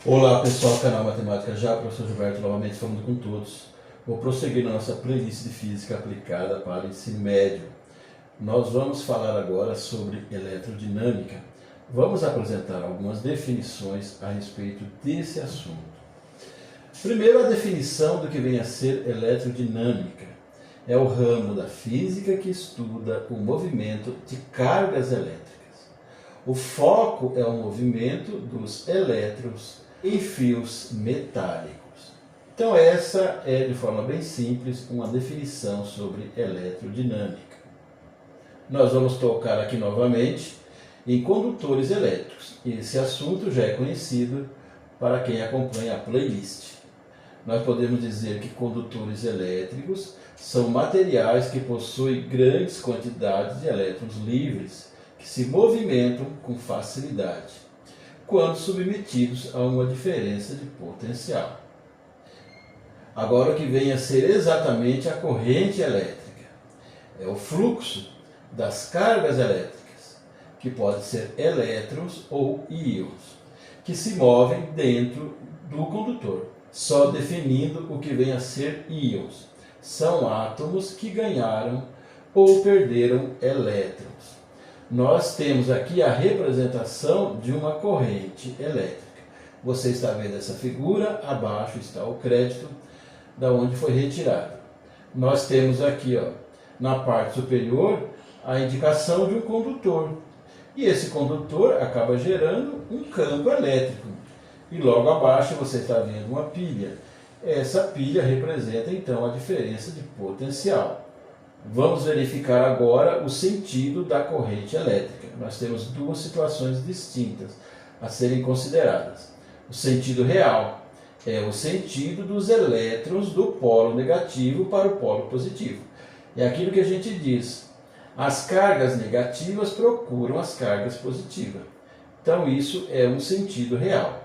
Olá pessoal, canal Matemática Já, professor Gilberto novamente falando com todos. Vou prosseguir na nossa playlist de Física aplicada para o ensino médio. Nós vamos falar agora sobre eletrodinâmica. Vamos apresentar algumas definições a respeito desse assunto. Primeiro, a definição do que vem a ser eletrodinâmica. É o ramo da física que estuda o movimento de cargas elétricas. O foco é o movimento dos elétrons em fios metálicos. Então essa é, de forma bem simples, uma definição sobre eletrodinâmica. Nós vamos tocar aqui novamente em condutores elétricos. Esse assunto já é conhecido para quem acompanha a playlist. Nós podemos dizer que condutores elétricos são materiais que possuem grandes quantidades de elétrons livres que se movimentam com facilidade, quando submetidos a uma diferença de potencial. Agora o que vem a ser exatamente a corrente elétrica é o fluxo das cargas elétricas, que pode ser elétrons ou íons, que se movem dentro do condutor. Só definindo o que vem a ser íons, são átomos que ganharam ou perderam elétrons. Nós temos aqui a representação de uma corrente elétrica. Você está vendo essa figura, abaixo está o crédito da onde foi retirado. Nós temos aqui, na parte superior, a indicação de um condutor. E esse condutor acaba gerando um campo elétrico. E logo abaixo você está vendo uma pilha. Essa pilha representa então a diferença de potencial. Vamos verificar agora o sentido da corrente elétrica. Nós temos duas situações distintas a serem consideradas. O sentido real é o sentido dos elétrons do polo negativo para o polo positivo. É aquilo que a gente diz: as cargas negativas procuram as cargas positivas. Então isso é um sentido real.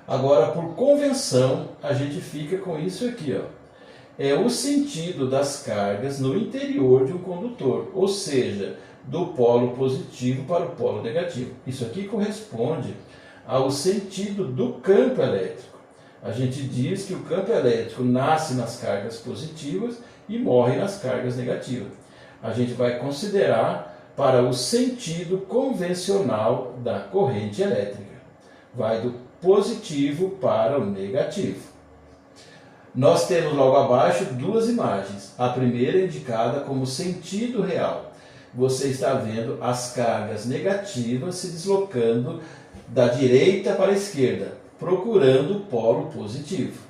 Agora, por convenção, a gente fica com isso aqui, é o sentido das cargas no interior de um condutor, ou seja, do polo positivo para o polo negativo. Isso aqui corresponde ao sentido do campo elétrico. A gente diz que o campo elétrico nasce nas cargas positivas e morre nas cargas negativas. A gente vai considerar para o sentido convencional da corrente elétrica. Vai do positivo para o negativo. Nós temos logo abaixo duas imagens. A primeira indicada como sentido real. Você está vendo as cargas negativas se deslocando da direita para a esquerda, procurando o polo positivo.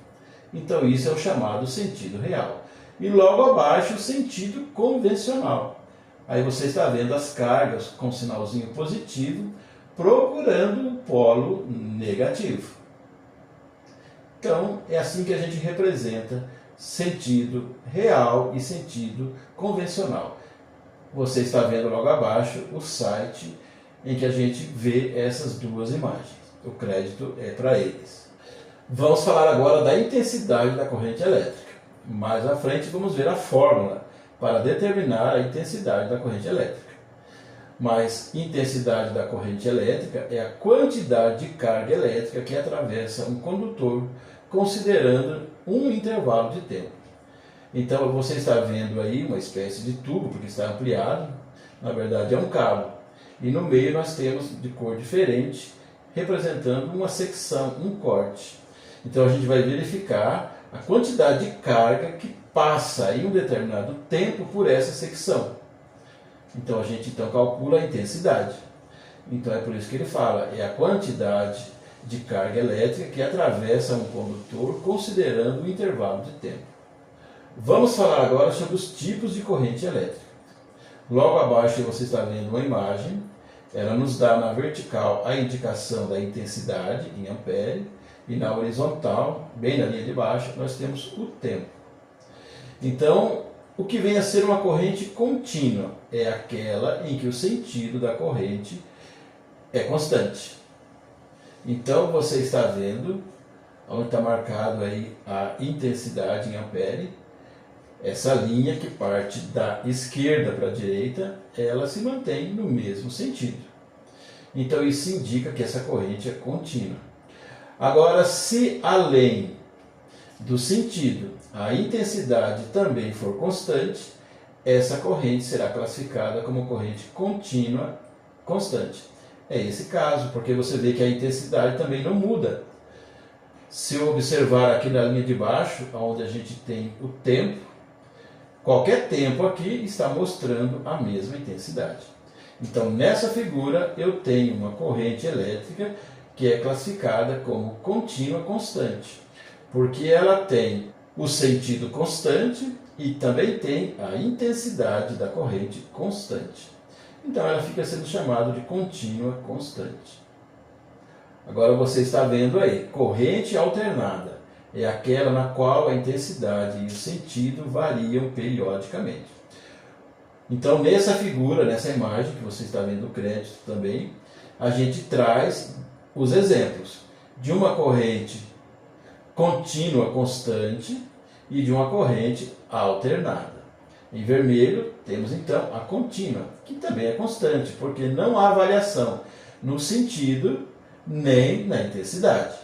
Então isso é o chamado sentido real. E logo abaixo o sentido convencional. Aí você está vendo as cargas com sinalzinho positivo, procurando o polo negativo. Então, é assim que a gente representa sentido real e sentido convencional. Você está vendo logo abaixo o site em que a gente vê essas duas imagens. O crédito é para eles. Vamos falar agora da intensidade da corrente elétrica. Mais à frente vamos ver a fórmula para determinar a intensidade da corrente elétrica. Mas intensidade da corrente elétrica é a quantidade de carga elétrica que atravessa um condutor, considerando um intervalo de tempo. Então você está vendo aí uma espécie de tubo, porque está ampliado, na verdade é um cabo. E no meio nós temos de cor diferente, representando uma secção, um corte. Então a gente vai verificar a quantidade de carga que passa em um determinado tempo por essa secção. Então a gente calcula a intensidade. Então é por isso que ele fala, é a quantidade de carga elétrica que atravessa um condutor considerando o intervalo de tempo. Vamos falar agora sobre os tipos de corrente elétrica. Logo abaixo você está vendo uma imagem, ela nos dá na vertical a indicação da intensidade em ampere e na horizontal, bem na linha de baixo, nós temos o tempo. Então, o que vem a ser uma corrente contínua é aquela em que o sentido da corrente é constante. Então você está vendo, onde está marcado aí a intensidade em ampere, essa linha que parte da esquerda para a direita, ela se mantém no mesmo sentido. Então isso indica que essa corrente é contínua. Agora, se além do sentido a intensidade também for constante, essa corrente será classificada como corrente contínua constante. É esse caso, porque você vê que a intensidade também não muda. Se eu observar aqui na linha de baixo, onde a gente tem o tempo, qualquer tempo aqui está mostrando a mesma intensidade. Então, nessa figura, eu tenho uma corrente elétrica que é classificada como contínua constante, porque ela tem o sentido constante e também tem a intensidade da corrente constante. Então, ela fica sendo chamada de contínua constante. Agora você está vendo aí, corrente alternada é aquela na qual a intensidade e o sentido variam periodicamente. Então, nessa figura, nessa imagem que você está vendo o crédito também, a gente traz os exemplos de uma corrente contínua constante e de uma corrente alternada. Em vermelho, temos então a contínua, que também é constante, porque não há variação no sentido nem na intensidade.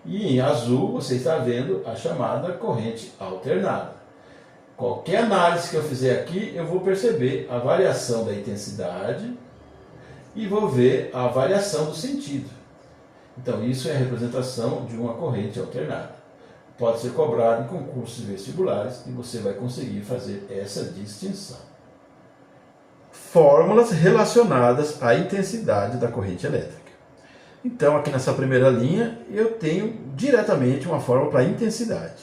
E em azul você está vendo a chamada corrente alternada. Qualquer análise que eu fizer aqui, eu vou perceber a variação da intensidade e vou ver a variação do sentido. Então isso é a representação de uma corrente alternada. Pode ser cobrado em concursos vestibulares e você vai conseguir fazer essa distinção. Fórmulas relacionadas à intensidade da corrente elétrica. Então, aqui nessa primeira linha, eu tenho diretamente uma fórmula para a intensidade.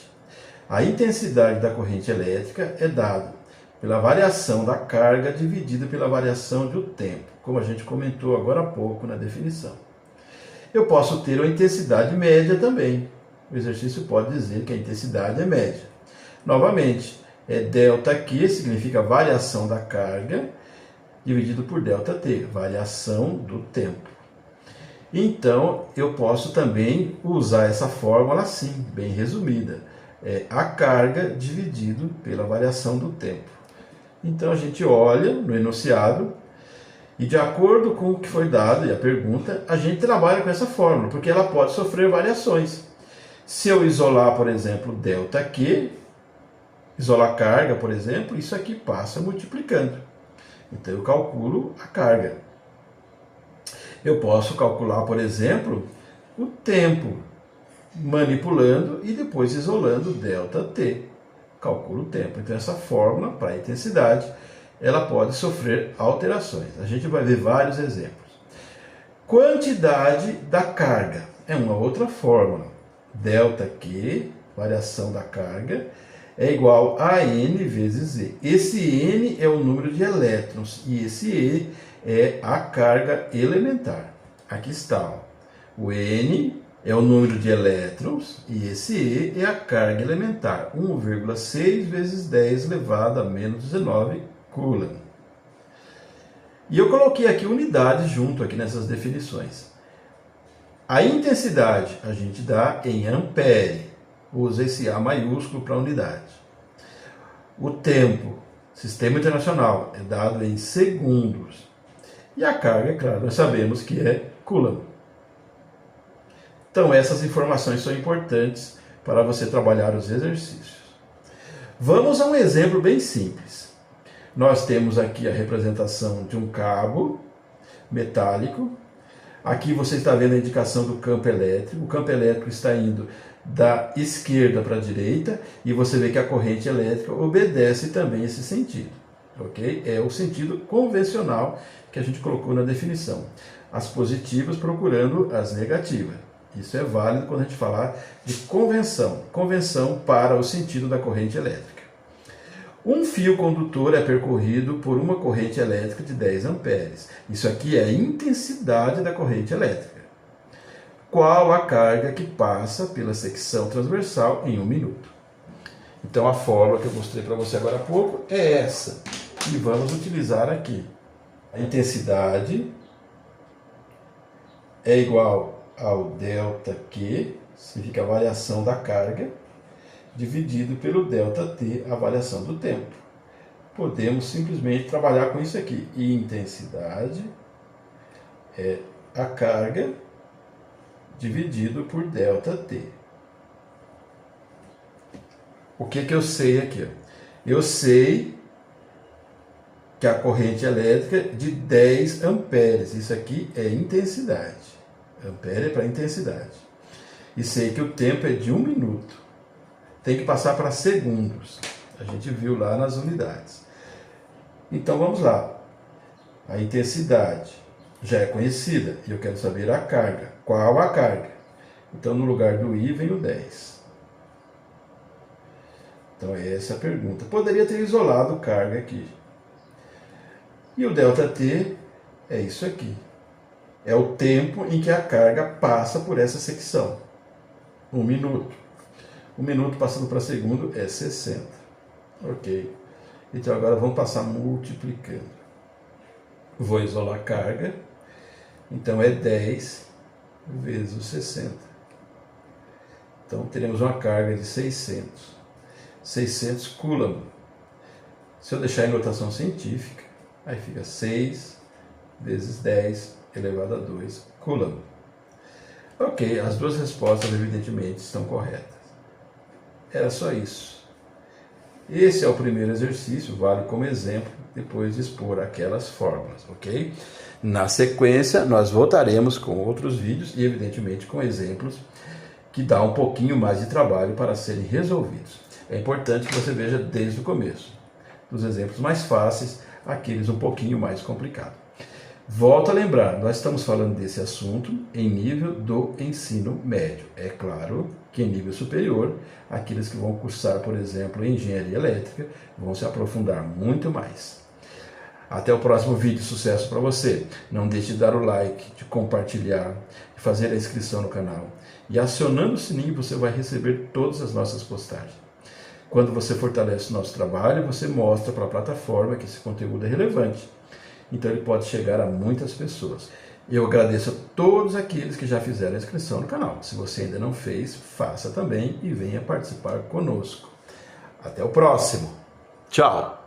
A intensidade da corrente elétrica é dada pela variação da carga dividida pela variação do tempo, como a gente comentou agora há pouco na definição. Eu posso ter uma intensidade média também. O exercício pode dizer que a intensidade é média. Novamente, ΔQ significa variação da carga dividido por ΔT, variação do tempo. Então, eu posso também usar essa fórmula assim, bem resumida. É a carga dividido pela variação do tempo. Então, a gente olha no enunciado e, de acordo com o que foi dado e a pergunta, a gente trabalha com essa fórmula, porque ela pode sofrer variações. Se eu isolar, por exemplo, ΔQ, isolar carga, por exemplo, isso aqui passa multiplicando. Então, eu calculo a carga. Eu posso calcular, por exemplo, o tempo, manipulando e depois isolando ΔT. Calculo o tempo. Então, essa fórmula para a intensidade, ela pode sofrer alterações. A gente vai ver vários exemplos. Quantidade da carga é uma outra fórmula. ΔQ, variação da carga, é igual a N vezes E. Esse N é o número de elétrons e esse E é a carga elementar. Aqui está. Ó. O N é o número de elétrons e esse E é a carga elementar. 1,6 vezes 10 elevado a menos 19 Coulomb. E eu coloquei aqui unidades junto aqui nessas definições. A intensidade a gente dá em ampere. Usa esse A maiúsculo para unidade. O tempo, sistema internacional, é dado em segundos. E a carga, é claro, nós sabemos que é Coulomb. Então, essas informações são importantes para você trabalhar os exercícios. Vamos a um exemplo bem simples. Nós temos aqui a representação de um cabo metálico. Aqui você está vendo a indicação do campo elétrico. O campo elétrico está indo da esquerda para a direita e você vê que a corrente elétrica obedece também esse sentido. Okay? É o sentido convencional que a gente colocou na definição. As positivas procurando as negativas. Isso é válido quando a gente falar de convenção. Convenção para o sentido da corrente elétrica. Um fio condutor é percorrido por uma corrente elétrica de 10 amperes. Isso aqui é a intensidade da corrente elétrica. Qual a carga que passa pela secção transversal em 1 minuto? Então a fórmula que eu mostrei para você agora há pouco é essa. E vamos utilizar aqui. A intensidade é igual ao ΔQ, significa a variação da carga, dividido pelo ΔT, a variação do tempo. Podemos simplesmente trabalhar com isso aqui. E intensidade é a carga dividido por ΔT. O que eu sei aqui? Eu sei que a corrente elétrica é de 10 amperes. Isso aqui é intensidade. Ampere é para intensidade. E sei que o tempo é de 1 minuto. Tem que passar para segundos. A gente viu lá nas unidades. Então vamos lá. A intensidade já é conhecida. E eu quero saber a carga. Qual a carga? Então no lugar do I vem o 10. Então é essa a pergunta. Poderia ter isolado carga aqui. E o ΔT é isso aqui. É o tempo em que a carga passa por essa secção. 1 minuto. 1 minuto passando para segundo é 60. Ok. Então agora vamos passar multiplicando. Vou isolar a carga. Então é 10 vezes os 60. Então teremos uma carga de 600. 600 coulomb. Se eu deixar em notação científica, aí fica 6 vezes 10 elevado a 2 coulomb. Ok, as duas respostas evidentemente estão corretas. Era só isso. Esse é o primeiro exercício, vale como exemplo, depois de expor aquelas fórmulas, ok? Na sequência, nós voltaremos com outros vídeos e evidentemente com exemplos que dá um pouquinho mais de trabalho para serem resolvidos. É importante que você veja desde o começo, dos exemplos mais fáceis, aqueles um pouquinho mais complicados. Volto a lembrar, nós estamos falando desse assunto em nível do ensino médio. É claro que em nível superior, aqueles que vão cursar, por exemplo, engenharia elétrica, vão se aprofundar muito mais. Até o próximo vídeo, sucesso para você. Não deixe de dar o like, de compartilhar, de fazer a inscrição no canal. E acionando o sininho você vai receber todas as nossas postagens. Quando você fortalece o nosso trabalho, você mostra para a plataforma que esse conteúdo é relevante. Então ele pode chegar a muitas pessoas. Eu agradeço a todos aqueles que já fizeram a inscrição no canal. Se você ainda não fez, faça também e venha participar conosco. Até o próximo. Tchau!